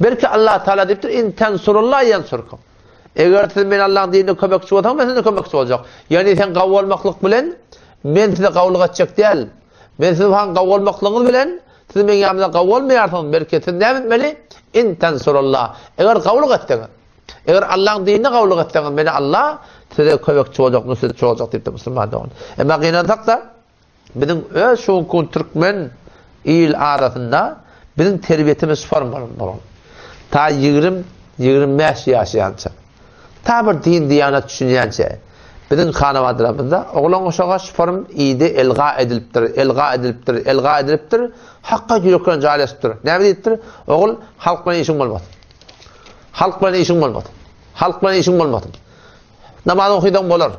Belki Allah Teala deyiptir, in tensurullah yansurkum. Eğer siz men Allah'ın dinine kömekçi olsam, ben size kömekçi olacak. Yani sen kavga olmaklık bilen, men size kavgalık edecek değil. Men size kavga olmaklığınız bilen, siz men yanımda kavga olmayarsınız. Belki siz ne etmeli? In tensurullah. Eğer kavgalık etseniz, eğer Allah'ın dinine kavgalık etseniz, beni Allah size kömekçi olacak, nusretçi olacak deyip de Müslüman da olun. Ama kıynatak da, bizim şu Türkmen il arasında bizim terbiyetimiz formalım. Ta 20-25 yaşayanca. Ta bir din diyanat düşünüyence. Bizim hanımadırımızda oğlan uşağa form iyide elga ediliptir. Hakka yürekten cahilestir. Ne deyiptir? Oğul halk bilen işin olmadı. Halk bilen işin olmadı. Namaz okuydan bolar.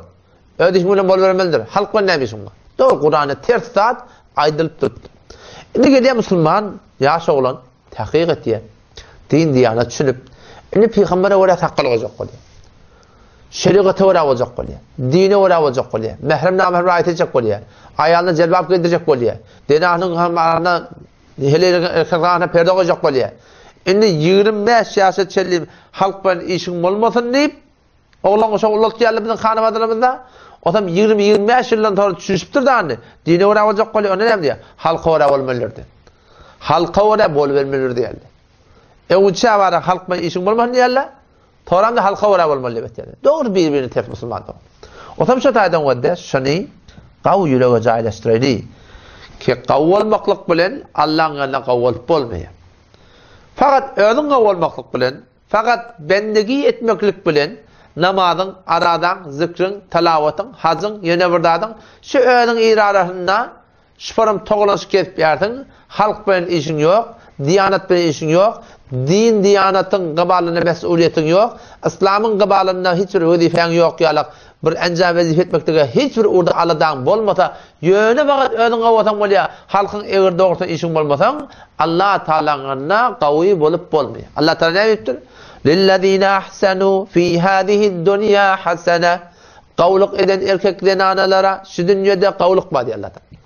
Ödüş bilen bol vermelidir. Halk bilen ne işin var? Doğru Kur'an'ı ters saat aydılıp tuttu. Şimdi geliyor Müslüman yaşa olan tahkik etiye. Din diyanat düşünüp şimdi Peygamber'e öyle takkalı olacak oluyor. Şeriat'a öyle olacak oluyor. Dine öyle olacak oluyor. Mehrem namher riayet edecek oluyor. Ayağına celbap giydirecek oluyor. Denahının hamarına erkeklerine perde olacak oluyor. Şimdi 25 siyaset çelliğim halk ben işin olmasın deyip oğlan uşak ullak geldi bizim hanımadırımızda o tam 20-25 yıldan sonra düşünüptür da anne. Dine öyle olacak oluyor. O ne diyor? Halka öyle olmalıdır. Halka öyle bol vermelidir diyorlar. Uçağı var halk ben işin olmasın diyorlar. Toram da halka öyle olmalı yani. Doğru birbirini ters Müslüman da. O tam şu taydan vadde şunu qav yüreğe cahilleştireydi. Ki qav olmaklık bilen Allah'ın yanına qav olup olmuyor. Fakat özün qav olmaklık bilen, fakat bendegi etmeklik bilen namazın, aradan, zikrin, talavatın, hazın, yenevirdadın, şu özün irarasında şuparım toğlanış kesip yersin, halk bilen işin yok, diyanat bilen işin yok, din diyanatın qabalına mesuliyetin yok, İslam'ın qabalına hiçbir vazifen yok yalak, bir encam vazife etmektige hiçbir urda aladan bolmasa, yöne fakat özün qavatan bolya, halkın eğer doğrudan işin bolmasan, Allah Teala'nın qavi bolup bolmuyor. Allah Teala ne deyiptir? Lillezine ahsanu fi hadihi dunya hasene. Qavluk eden erkeklerin analara şu dünyada qavluk var diye Allah Teala.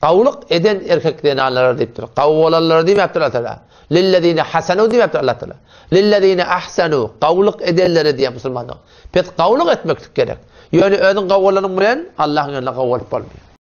Qavluk eden erkeklerin analara deyiptir. Qavvalanlar demeyiptir Allah Teala. Lillezine hasanu demeyiptir Allah Teala. Lillezine ahsanu qavluk edenlere diye Müslümanlar. Pek qavluk etmek gerek. Yani özün qavvalanın bilen Allah'ın yanına qavvalıp olmuyor.